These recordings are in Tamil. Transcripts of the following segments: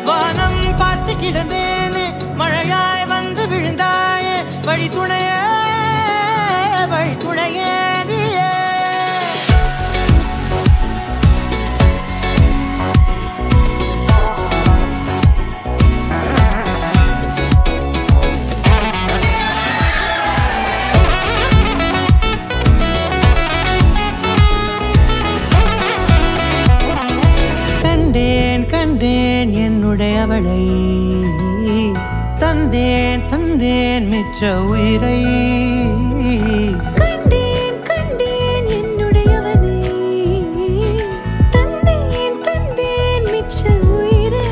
வானம் பார்த்து கிடந்தேனே மழையாய் வந்து விழுந்தாயே வழி துணையே நீயே கண்டேன் என்னுடையவளை தந்தேன் மிச்ச உயிரை கண்டேன் என்னுடையவனை தந்தேன் மிச்ச உயிரை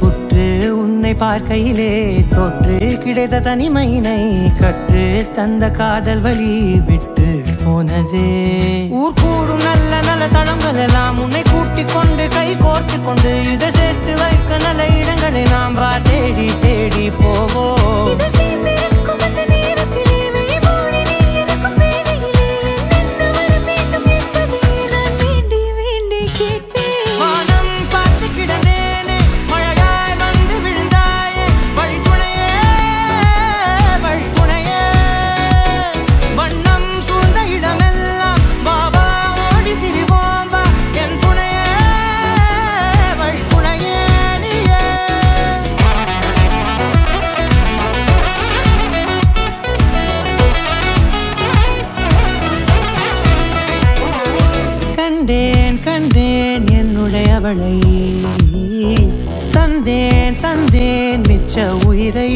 உற்று உன்னை பார்க்கையிலே தொற்று கிடைத்த தனிமையினை கற்று தந்த காதல் வழி விட்டு போனதே ஊர் கூடும் நல்ல நல்ல தளங்கள் எல்லாம் உன்னை கூட்டிக் கொண்டு கை கோர்த்து கொண்டு இதை சேர்த்து வைக்க நல்ல இடங்களை நாம் தேடி தேடி போவோம். கண்டேன் என்னுடையவளை தந்தேன் மிச்ச உயிரை